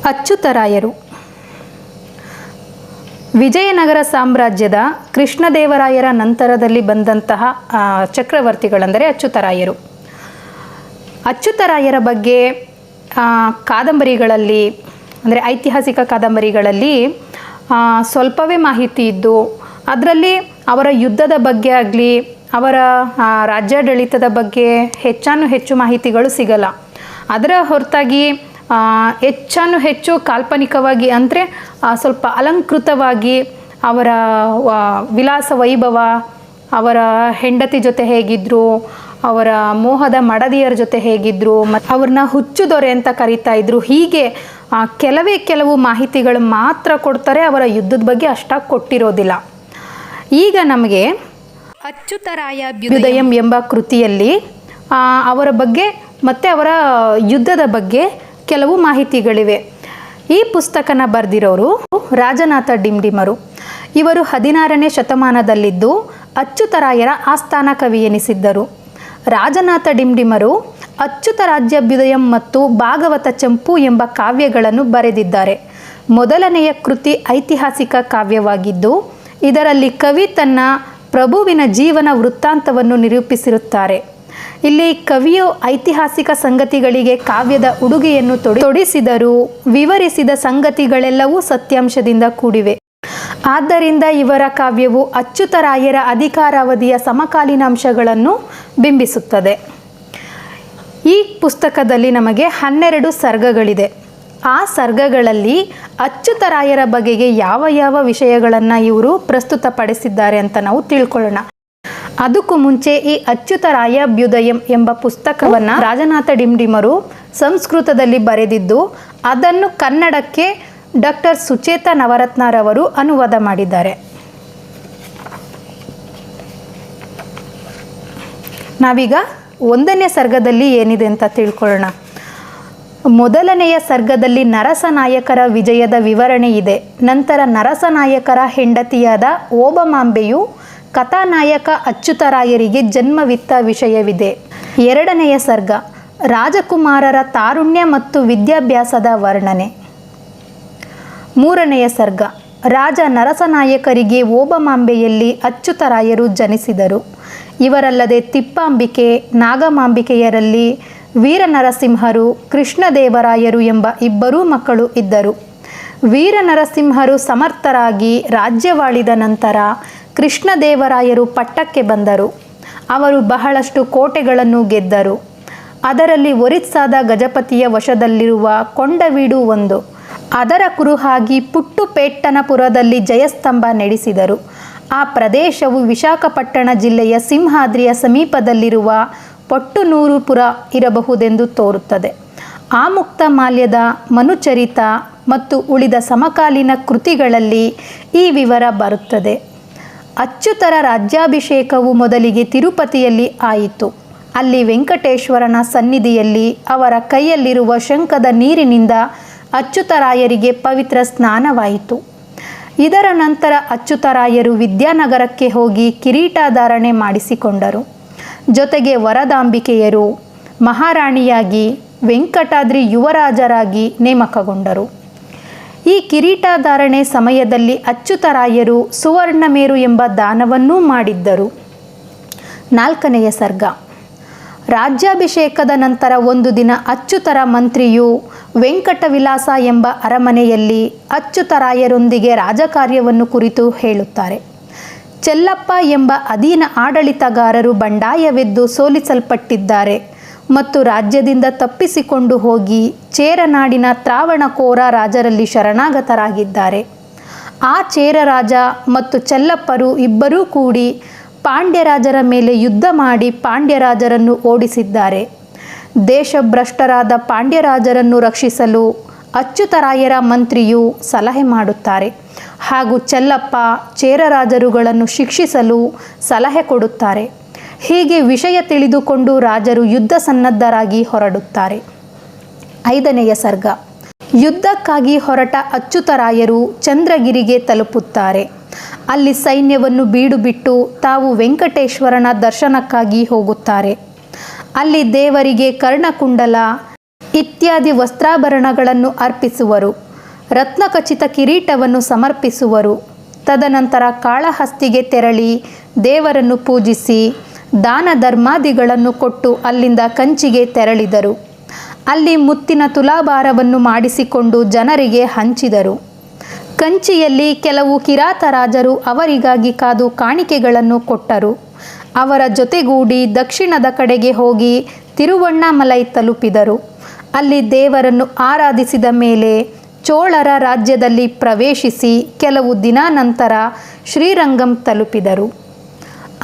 ಅಚ್ಯುತರಾಯರು ವಿಜಯನಗರ ಸಾಮ್ರಾಜ್ಯದ ಕೃಷ್ಣದೇವರಾಯರ ನಂತರದಲ್ಲಿ ಬಂದಂತಹ ಚಕ್ರವರ್ತಿಗಳೆಂದರೆ ಅಚ್ಯುತರಾಯರು. ಅಚ್ಯುತರಾಯರ ಬಗ್ಗೆ ಕಾದಂಬರಿಗಳಲ್ಲಿ ಅಂದರೆ ಐತಿಹಾಸಿಕ ಕಾದಂಬರಿಗಳಲ್ಲಿ ಸ್ವಲ್ಪವೇ ಮಾಹಿತಿ ಇದ್ದು, ಅದರಲ್ಲಿ ಅವರ ಯುದ್ಧದ ಬಗ್ಗೆ ಆಗಲಿ ಅವರ ರಾಜ್ಯಾಡಳಿತದ ಬಗ್ಗೆ ಹೆಚ್ಚು ಮಾಹಿತಿಗಳು ಸಿಗಲ್ಲ. ಅದರ ಹೊರತಾಗಿ ಹೆಚ್ಚು ಕಾಲ್ಪನಿಕವಾಗಿ ಅಂದರೆ ಸ್ವಲ್ಪ ಅಲಂಕೃತವಾಗಿ ಅವರ ವಿಲಾಸ ವೈಭವ, ಅವರ ಹೆಂಡತಿ ಜೊತೆ ಹೇಗಿದ್ದರು, ಅವರ ಮೋಹದ ಮಡದಿಯರ ಜೊತೆ ಹೇಗಿದ್ದರು, ಮತ್ತು ಅವ್ರನ್ನ ಹುಚ್ಚು ದೊರೆ ಅಂತ ಕರೀತಾ ಇದ್ರು. ಹೀಗೆ ಕೆಲವು ಮಾಹಿತಿಗಳು ಮಾತ್ರ ಕೊಡ್ತಾರೆ, ಅವರ ಯುದ್ಧದ ಬಗ್ಗೆ ಅಷ್ಟಾಗಿ ಕೊಟ್ಟಿರೋದಿಲ್ಲ. ಈಗ ನಮಗೆ ಅಚ್ಯುತರಾಯಾಭ್ಯುದಯಂ ಎಂಬ ಕೃತಿಯಲ್ಲಿ ಅವರ ಬಗ್ಗೆ ಮತ್ತು ಅವರ ಯುದ್ಧದ ಬಗ್ಗೆ ಕೆಲವು ಮಾಹಿತಿಗಳಿವೆ. ಈ ಪುಸ್ತಕನ ಬರೆದಿರೋರು ರಾಜನಾಥ ಡಿಂಡಿಮರು. ಇವರು 16ನೇ ಶತಮಾನದಲ್ಲಿದ್ದು ಅಚ್ಯುತರಾಯರ ಆಸ್ಥಾನ ಕವಿ ಎನಿಸಿದ್ದರು. ರಾಜನಾಥ ಡಿಂಡಿಮರು ಅಚ್ಯುತ ರಾಜ್ಯಾಭ್ಯುದಯಂ ಮತ್ತು ಭಾಗವತ ಚಂಪು ಎಂಬ ಕಾವ್ಯಗಳನ್ನು ಬರೆದಿದ್ದಾರೆ. ಮೊದಲನೆಯ ಕೃತಿ ಐತಿಹಾಸಿಕ ಕಾವ್ಯವಾಗಿದ್ದು, ಇದರಲ್ಲಿ ಕವಿ ತನ್ನ ಪ್ರಭುವಿನ ಜೀವನ ವೃತ್ತಾಂತವನ್ನು ನಿರೂಪಿಸಿರುತ್ತಾರೆ. ಇಲ್ಲಿ ಕವಿಯು ಐತಿಹಾಸಿಕ ಸಂಗತಿಗಳಿಗೆ ಕಾವ್ಯದ ಉಡುಗೆಯನ್ನು ತೊಡಿಸಿದರೂ ವಿವರಿಸಿದ ಸಂಗತಿಗಳೆಲ್ಲವೂ ಸತ್ಯಾಂಶದಿಂದ ಕೂಡಿವೆ. ಆದ್ದರಿಂದ ಇವರ ಕಾವ್ಯವು ಅಚ್ಯುತರಾಯರ ಅಧಿಕಾರಾವಧಿಯ ಸಮಕಾಲೀನ ಅಂಶಗಳನ್ನು ಬಿಂಬಿಸುತ್ತದೆ. ಈ ಪುಸ್ತಕದಲ್ಲಿ ನಮಗೆ 12 ಸರ್ಗಗಳಿದೆ. ಆ ಸರ್ಗಗಳಲ್ಲಿ ಅಚ್ಯುತರಾಯರ ಬಗೆಗೆ ಯಾವ ವಿಷಯಗಳನ್ನು ಇವರು ಪ್ರಸ್ತುತಪಡಿಸಿದ್ದಾರೆ ಅಂತ ನಾವು ತಿಳ್ಕೊಳ್ಳೋಣ. ಅದಕ್ಕೂ ಮುಂಚೆ ಈ ಅಚ್ಯುತರಾಯಾಭ್ಯುದಯಂ ಎಂಬ ಪುಸ್ತಕವನ್ನು ರಾಜನಾಥ ಡಿಂಡಿಮರು ಸಂಸ್ಕೃತದಲ್ಲಿ ಬರೆದಿದ್ದು, ಅದನ್ನು ಕನ್ನಡಕ್ಕೆ ಡಾಕ್ಟರ್ ಸುಚೇತ ನವರತ್ನರವರು ಅನುವಾದ ಮಾಡಿದ್ದಾರೆ. ನಾವೀಗ 1ನೇ ಸರ್ಗದಲ್ಲಿ ಏನಿದೆ ಅಂತ ತಿಳ್ಕೊಳ್ಳೋಣ. ಮೊದಲನೆಯ ಸರ್ಗದಲ್ಲಿ ನರಸನಾಯಕರ ವಿಜಯದ ವಿವರಣೆ ಇದೆ. ನಂತರ ನರಸನಾಯಕರ ಹೆಂಡತಿಯಾದ ಓಬಮಾಂಬೆಯು ಕಥಾನಾಯಕ ಅಚ್ಯುತರಾಯರಿಗೆ ಜನ್ಮವಿತ್ತ ವಿಷಯವಿದೆ. 2ನೆಯ ಸರ್ಗ ರಾಜಕುಮಾರರ ತಾರುಣ್ಯ ಮತ್ತು ವಿದ್ಯಾಭ್ಯಾಸದ ವರ್ಣನೆ. 3ನೆಯ ಸರ್ಗ ರಾಜ ನರಸನಾಯಕರಿಗೆ ಓಬಮಾಂಬೆಯಲ್ಲಿ ಅಚ್ಯುತರಾಯರು ಜನಿಸಿದರು. ಇವರಲ್ಲದೆ ತಿಪ್ಪಾಂಬಿಕೆ, ನಾಗಮಾಂಬಿಕೆಯರಲ್ಲಿ ವೀರನರಸಿಂಹರು, ಕೃಷ್ಣದೇವರಾಯರು ಎಂಬ 2 ಮಕ್ಕಳು ಇದ್ದರು. ವೀರನರಸಿಂಹರು ಸಮರ್ಥರಾಗಿ ರಾಜ್ಯವಾಳಿದ ನಂತರ ಕೃಷ್ಣದೇವರಾಯರು ಪಟ್ಟಕ್ಕೆ ಬಂದರು. ಅವರು ಬಹಳಷ್ಟು ಕೋಟೆಗಳನ್ನು ಗೆದ್ದರು. ಅದರಲ್ಲಿ ಒರಿಸ್ಸಾದ ಗಜಪತಿಯ ವಶದಲ್ಲಿರುವ ಕೊಂಡವೀಡು ಒಂದು. ಅದರ ಕುರುಹಾಗಿ ಪುಟ್ಟುಪೇಟ್ಟನಪುರದಲ್ಲಿ ಜಯಸ್ತಂಭ ನೆಡೆಸಿದರು. ಆ ಪ್ರದೇಶವು ವಿಶಾಖಪಟ್ಟಣ ಜಿಲ್ಲೆಯ ಸಿಂಹಾದ್ರಿಯ ಸಮೀಪದಲ್ಲಿರುವ ಪೊಟ್ಟುನೂರುಪುರ ಇರಬಹುದೆಂದು ತೋರುತ್ತದೆ. ಆಮುಕ್ತ ಮಾಲ್ಯದ ಮನುಚರಿತ ಮತ್ತು ಉಳಿದ ಸಮಕಾಲೀನ ಕೃತಿಗಳಲ್ಲಿ ಈ ವಿವರ ಬರುತ್ತದೆ. ಅಚ್ಯುತರ ರಾಜ್ಯಾಭಿಷೇಕವು ಮೊದಲಿಗೆ ತಿರುಪತಿಯಲ್ಲಿ ಆಯಿತು. ಅಲ್ಲಿ ವೆಂಕಟೇಶ್ವರನ ಸನ್ನಿಧಿಯಲ್ಲಿ ಅವರ ಕೈಯಲ್ಲಿರುವ ಶಂಖದ ನೀರಿನಿಂದ ಅಚ್ಯುತರಾಯರಿಗೆ ಪವಿತ್ರ ಸ್ನಾನವಾಯಿತು. ಇದರ ನಂತರ ಅಚ್ಯುತರಾಯರು ವಿದ್ಯಾನಗರಕ್ಕೆ ಹೋಗಿ ಕಿರೀಟಧಾರಣೆ ಮಾಡಿಸಿಕೊಂಡರು. ಜೊತೆಗೆ ವರದಾಂಬಿಕೆಯರು ಮಹಾರಾಣಿಯಾಗಿ, ವೆಂಕಟಾದ್ರಿ ಯುವರಾಜರಾಗಿ ನೇಮಕಗೊಂಡರು. ಈ ಕಿರೀಟಧಾರಣೆ ಸಮಯದಲ್ಲಿ ಅಚ್ಯುತರಾಯರು ಸುವರ್ಣಮೇರು ಎಂಬ ದಾನವನ್ನೂ ಮಾಡಿದ್ದರು. 4ನೆಯ ಸರ್ಗ ರಾಜ್ಯಾಭಿಷೇಕದ ನಂತರ ಒಂದು ದಿನ ಅಚ್ಯುತರ ಮಂತ್ರಿಯು ವೆಂಕಟವಿಲಾಸ ಎಂಬ ಅರಮನೆಯಲ್ಲಿ ಅಚ್ಯುತರಾಯರೊಂದಿಗೆ ರಾಜಕಾರ್ಯವನ್ನು ಕುರಿತು ಹೇಳುತ್ತಾರೆ. ಚೆಲ್ಲಪ್ಪ ಎಂಬ ಅಧೀನ ಆಡಳಿತಗಾರರು ಬಂಡಾಯವೆದ್ದು ಸೋಲಿಸಲ್ಪಟ್ಟಿದ್ದಾರೆ ಮತ್ತು ರಾಜ್ಯದಿಂದ ತಪ್ಪಿಸಿಕೊಂಡು ಹೋಗಿ ಚೇರನಾಡಿನ ತ್ರಾವಣಕೋರ ರಾಜರಲ್ಲಿ ಶರಣಾಗತರಾಗಿದ್ದಾರೆ. ಆ ಚೇರರಾಜ ಮತ್ತು ಚೆಲ್ಲಪ್ಪರು ಇಬ್ಬರೂ ಕೂಡಿ ಪಾಂಡ್ಯರಾಜರ ಮೇಲೆ ಯುದ್ಧ ಮಾಡಿ ಪಾಂಡ್ಯರಾಜರನ್ನು ಓಡಿಸಿದ್ದಾರೆ. ದೇಶಭ್ರಷ್ಟರಾದ ಪಾಂಡ್ಯರಾಜರನ್ನು ರಕ್ಷಿಸಲು ಅಚ್ಯುತರಾಯರ ಮಂತ್ರಿಯು ಸಲಹೆ ಮಾಡುತ್ತಾರೆ ಹಾಗೂ ಚೆಲ್ಲಪ್ಪ ಚೇರರಾಜರುಗಳನ್ನು ಶಿಕ್ಷಿಸಲು ಸಲಹೆ ಕೊಡುತ್ತಾರೆ. ಹೀಗೆ ವಿಷಯ ತಿಳಿದುಕೊಂಡು ರಾಜರು ಯುದ್ಧ ಸನ್ನದ್ಧರಾಗಿ ಹೊರಡುತ್ತಾರೆ. 5ನೆಯ ಸರ್ಗ ಯುದ್ಧಕ್ಕಾಗಿ ಹೊರಟ ಅಚ್ಯುತರಾಯರು ಚಂದ್ರಗಿರಿಗೆ ತಲುಪುತ್ತಾರೆ. ಅಲ್ಲಿ ಸೈನ್ಯವನ್ನು ಬೀಡುಬಿಟ್ಟು ತಾವು ವೆಂಕಟೇಶ್ವರನ ದರ್ಶನಕ್ಕಾಗಿ ಹೋಗುತ್ತಾರೆ. ಅಲ್ಲಿ ದೇವರಿಗೆ ಕರ್ಣಕುಂಡಲ, ಇತ್ಯಾದಿ ವಸ್ತ್ರಾಭರಣಗಳನ್ನು ಅರ್ಪಿಸುವರು. ರತ್ನಖಚಿತ ಕಿರೀಟವನ್ನು ಸಮರ್ಪಿಸುವರು. ತದನಂತರ ಕಾಳಹಸ್ತಿಗೆ ತೆರಳಿ ದೇವರನ್ನು ಪೂಜಿಸಿ ದಾನ ಧರ್ಮಾದಿಗಳನ್ನು ಕೊಟ್ಟು ಅಲ್ಲಿಂದ ಕಂಚಿಗೆ ತೆರಳಿದರು. ಅಲ್ಲಿ ಮುತ್ತಿನ ತುಲಾಭಾರವನ್ನು ಮಾಡಿಸಿಕೊಂಡು ಜನರಿಗೆ ಹಂಚಿದರು. ಕಂಚಿಯಲ್ಲಿ ಕೆಲವು ಕಿರಾತ ರಾಜರು ಅವರಿಗಾಗಿ ಕಾದು ಕಾಣಿಕೆಗಳನ್ನು ಕೊಟ್ಟರು. ಅವರ ಜೊತೆಗೂಡಿ ದಕ್ಷಿಣದ ಕಡೆಗೆ ಹೋಗಿ ತಿರುವಣ್ಣಾಮಲೈ ತಲುಪಿದರು. ಅಲ್ಲಿ ದೇವರನ್ನು ಆರಾಧಿಸಿದ ಮೇಲೆ ಚೋಳರ ರಾಜ್ಯದಲ್ಲಿ ಪ್ರವೇಶಿಸಿ ಕೆಲವು ದಿನಾನಂತರ ಶ್ರೀರಂಗಂ ತಲುಪಿದರು.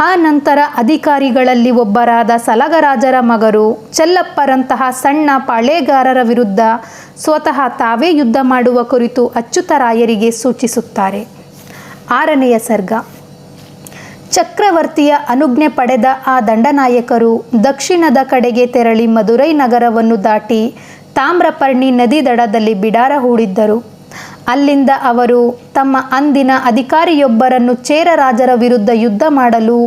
ಆ ನಂತರ ಅಧಿಕಾರಿಗಳಲ್ಲಿ ಒಬ್ಬರಾದ ಸಲಗರಾಜರ ಮಗರು ಚೆಲ್ಲಪ್ಪರಂತಹ ಸಣ್ಣ ಪಾಳೇಗಾರರ ವಿರುದ್ಧ ಸ್ವತಃ ತಾವೇ ಯುದ್ಧ ಮಾಡುವ ಕುರಿತು ಅಚ್ಯುತರಾಯರಿಗೆ ಸೂಚಿಸುತ್ತಾರೆ. 6ನೆಯ ಸರ್ಗ. ಚಕ್ರವರ್ತಿಯ ಅನುಜ್ಞೆ ಪಡೆದ ಆ ದಂಡನಾಯಕರು ದಕ್ಷಿಣದ ಕಡೆಗೆ ತೆರಳಿ ಮದುರೈ ನಗರವನ್ನು ದಾಟಿ ತಾಮ್ರಪರ್ಣಿ ನದಿ ದಡದಲ್ಲಿ ಬಿಡಾರ ಹೂಡಿದ್ದರು. ಅಲ್ಲಿಂದ ಅವರು ತಮ್ಮ ಅಂದಿನ ಅಧಿಕಾರಿಯೊಬ್ಬರನ್ನು ಚೇರ ರಾಜರ ವಿರುದ್ಧ ಯುದ್ಧ ಮಾಡಲು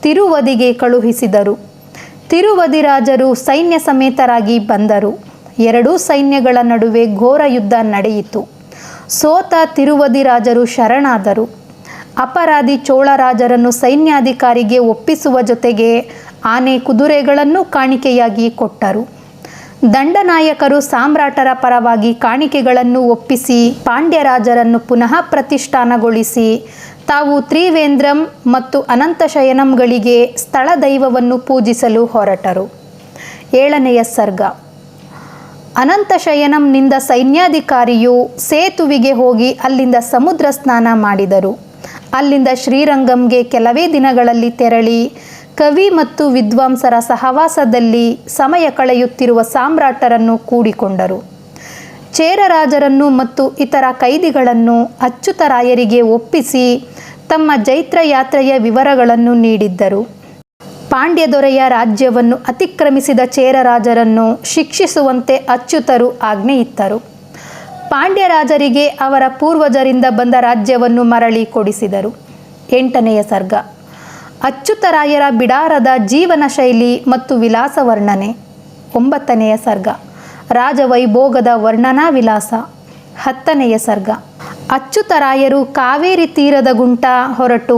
ತಿರುವದಿಗೆ ಕಳುಹಿಸಿದರು. ತಿರುವದಿ ರಾಜರು ಸೈನ್ಯ ಸಮೇತರಾಗಿ ಬಂದರು. ಎರಡೂ ಸೈನ್ಯಗಳ ನಡುವೆ ಘೋರ ಯುದ್ಧ ನಡೆಯಿತು. ಸೋತ ತಿರುವದಿ ರಾಜರು ಶರಣಾದರು. ಅಪರಾಧಿ ಚೋಳರಾಜರನ್ನು ಸೈನ್ಯಾಧಿಕಾರಿಗೆ ಒಪ್ಪಿಸುವ ಜೊತೆಗೆ ಆನೆ ಕುದುರೆಗಳನ್ನು ಕಾಣಿಕೆಯಾಗಿ ಕೊಟ್ಟರು. ದಂಡನಾಯಕರು ಸಾಮ್ರಾಟರ ಪರವಾಗಿ ಕಾಣಿಕೆಗಳನ್ನು ಒಪ್ಪಿಸಿ ಪಾಂಡ್ಯರಾಜರನ್ನು ಪುನಃ ಪ್ರತಿಷ್ಠಾನಗೊಳಿಸಿ ತಾವು ತ್ರಿವೇಂದ್ರಂ ಮತ್ತು ಅನಂತಶಯನಂಗಳಿಗೆ ಸ್ಥಳ ದೈವವನ್ನು ಪೂಜಿಸಲು ಹೊರಟರು. 7ನೆಯ ಸರ್ಗ. ಅನಂತಶಯನಂನಿಂದ ಸೈನ್ಯಾಧಿಕಾರಿಯು ಸೇತುವಿಗೆ ಹೋಗಿ ಅಲ್ಲಿಂದ ಸಮುದ್ರ ಸ್ನಾನ ಮಾಡಿದರು. ಅಲ್ಲಿಂದ ಶ್ರೀರಂಗಂಗೆ ಕೆಲವೇ ದಿನಗಳಲ್ಲಿ ತೆರಳಿ ಕವಿ ಮತ್ತು ವಿದ್ವಾಂಸರ ಸಹವಾಸದಲ್ಲಿ ಸಮಯ ಕಳೆಯುತ್ತಿರುವ ಸಾಮ್ರಾಟರನ್ನು ಕೂಡಿಕೊಂಡರು. ಚೇರರಾಜರನ್ನು ಮತ್ತು ಇತರ ಕೈದಿಗಳನ್ನು ಅಚ್ಯುತರಾಯರಿಗೆ ಒಪ್ಪಿಸಿ ತಮ್ಮ ಜೈತ್ರ ಯಾತ್ರೆಯ ವಿವರಗಳನ್ನು ನೀಡಿದ್ದರು. ಪಾಂಡ್ಯ ದೊರೆಯ ರಾಜ್ಯವನ್ನು ಅತಿಕ್ರಮಿಸಿದ ಚೇರರಾಜರನ್ನು ಶಿಕ್ಷಿಸುವಂತೆ ಅಚ್ಯುತರು ಆಜ್ಞೆಯಿತ್ತರು. ಪಾಂಡ್ಯರಾಜರಿಗೆ ಅವರ ಪೂರ್ವಜರಿಂದ ಬಂದ ರಾಜ್ಯವನ್ನು ಮರಳಿ ಕೊಡಿಸಿದರು. 8ನೆಯ ಸರ್ಗ. ಅಚ್ಯುತರಾಯರ ಬಿಡಾರದ ಜೀವನ ಶೈಲಿ ಮತ್ತು ವಿಲಾಸ ವರ್ಣನೆ. 9ನೆಯ ಸರ್ಗ. ರಾಜವೈಭೋಗದ ವರ್ಣನಾ ವಿಲಾಸ. 10ನೆಯ ಸರ್ಗ. ಅಚ್ಯುತರಾಯರು ಕಾವೇರಿ ತೀರದ ಗುಂಟ ಹೊರಟು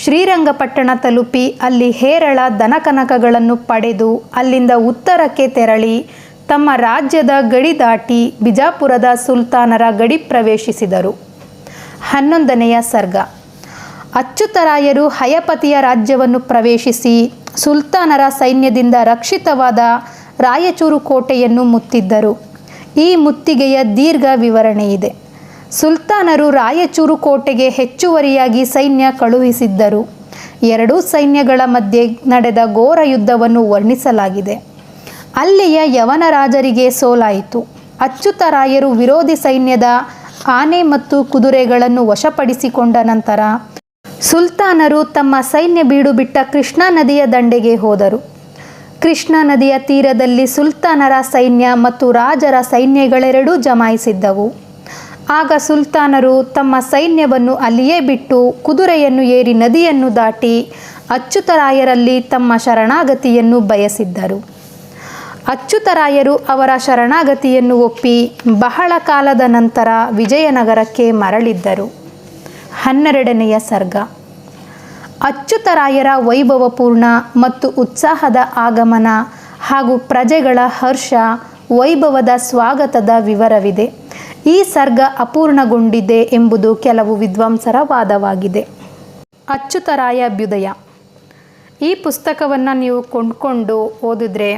ಶ್ರೀರಂಗಪಟ್ಟಣ ತಲುಪಿ ಅಲ್ಲಿ ಹೇರಳ ದನಕನಕಗಳನ್ನು ಪಡೆದು ಅಲ್ಲಿಂದ ಉತ್ತರಕ್ಕೆ ತೆರಳಿ ತಮ್ಮ ರಾಜ್ಯದ ಗಡಿ ದಾಟಿ ಬಿಜಾಪುರದ ಸುಲ್ತಾನರ ಗಡಿ ಪ್ರವೇಶಿಸಿದರು. 11ನೆಯ ಸರ್ಗ. ಅಚ್ಯುತರಾಯರು ಹಯಪತಿಯ ರಾಜ್ಯವನ್ನು ಪ್ರವೇಶಿಸಿ ಸುಲ್ತಾನರ ಸೈನ್ಯದಿಂದ ರಕ್ಷಿತವಾದ ರಾಯಚೂರು ಕೋಟೆಯನ್ನು ಮುತ್ತಿದ್ದರು. ಈ ಮುತ್ತಿಗೆಯ ದೀರ್ಘ ವಿವರಣೆಯಿದೆ. ಸುಲ್ತಾನರು ರಾಯಚೂರು ಕೋಟೆಗೆ ಹೆಚ್ಚುವರಿಯಾಗಿ ಸೈನ್ಯ ಕಳುಹಿಸಿದ್ದರು. ಎರಡೂ ಸೈನ್ಯಗಳ ಮಧ್ಯೆ ನಡೆದ ಘೋರ ಯುದ್ಧವನ್ನು ವರ್ಣಿಸಲಾಗಿದೆ. ಅಲ್ಲಿಯ ಯವನ ರಾಜರಿಗೆ ಸೋಲಾಯಿತು. ಅಚ್ಯುತರಾಯರು ವಿರೋಧಿ ಸೈನ್ಯದ ಆನೆ ಮತ್ತು ಕುದುರೆಗಳನ್ನು ವಶಪಡಿಸಿಕೊಂಡ ನಂತರ ಸುಲ್ತಾನರು ತಮ್ಮ ಸೈನ್ಯ ಬೀಡು ಬಿಟ್ಟ ಕೃಷ್ಣಾ ನದಿಯ ದಂಡೆಗೆ ಹೋದರು. ಕೃಷ್ಣಾ ನದಿಯ ತೀರದಲ್ಲಿ ಸುಲ್ತಾನರ ಸೈನ್ಯ ಮತ್ತು ರಾಜರ ಸೈನ್ಯಗಳೆರಡೂ ಜಮಾಯಿಸಿದ್ದವು. ಆಗ ಸುಲ್ತಾನರು ತಮ್ಮ ಸೈನ್ಯವನ್ನು ಅಲ್ಲಿಯೇ ಬಿಟ್ಟು ಕುದುರೆಯನ್ನು ಏರಿ ನದಿಯನ್ನು ದಾಟಿ ಅಚ್ಯುತರಾಯರಲ್ಲಿ ತಮ್ಮ ಶರಣಾಗತಿಯನ್ನು ಬಯಸಿದ್ದರು. ಅಚ್ಯುತರಾಯರು ಅವರ ಶರಣಾಗತಿಯನ್ನು ಒಪ್ಪಿ ಬಹಳ ಕಾಲದ ನಂತರ ವಿಜಯನಗರಕ್ಕೆ ಮರಳಿದ್ದರು. 12ನೆಯ ಸರ್ಗ. ಅಚ್ಯುತರಾಯರ ವೈಭವಪೂರ್ಣ ಮತ್ತು ಉತ್ಸಾಹದ ಆಗಮನ ಹಾಗೂ ಪ್ರಜೆಗಳ ಹರ್ಷ ವೈಭವದ ಸ್ವಾಗತದ ವಿವರವಿದೆ. ಈ ಸರ್ಗ ಅಪೂರ್ಣಗೊಂಡಿದೆ ಎಂಬುದು ಕೆಲವು ವಿದ್ವಾಂಸರ ವಾದವಾಗಿದೆ. ಅಚ್ಯುತರಾಯ ಅಭ್ಯುದಯ. ಈ ಪುಸ್ತಕವನ್ನು ನೀವು ಕೊಂಡ್ಕೊಂಡು ಓದಿದ್ರೆ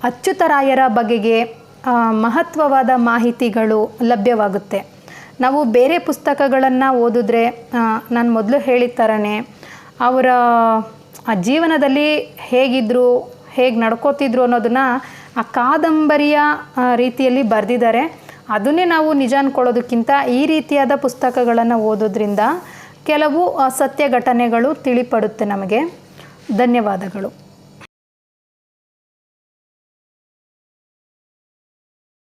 ಅಚ್ಯುತರಾಯರ ಬಗೆಗೆ ಮಹತ್ವವಾದ ಮಾಹಿತಿಗಳು ಲಭ್ಯವಾಗುತ್ತೆ. ನಾವು ಬೇರೆ ಪುಸ್ತಕಗಳನ್ನು ಓದಿದ್ರೆ ನಾನು ಮೊದಲು ಹೇಳಿದ ಥರನೇ ಅವರ ಜೀವನದಲ್ಲಿ ಹೇಗಿದ್ದರು, ಹೇಗೆ ನಡ್ಕೋತಿದ್ರು ಅನ್ನೋದನ್ನು ಆ ಕಾದಂಬರಿಯ ರೀತಿಯಲ್ಲಿ ಬರೆದಿದ್ದಾರೆ. ಅದನ್ನೇ ನಾವು ನಿಜ ಅಂದ್ಕೊಳ್ಳೋದಕ್ಕಿಂತ ಈ ರೀತಿಯಾದ ಪುಸ್ತಕಗಳನ್ನು ಓದೋದ್ರಿಂದ ಕೆಲವು ಸತ್ಯ ಘಟನೆಗಳು ತಿಳಿಪಡುತ್ತೆ ನಮಗೆ. ಧನ್ಯವಾದಗಳು.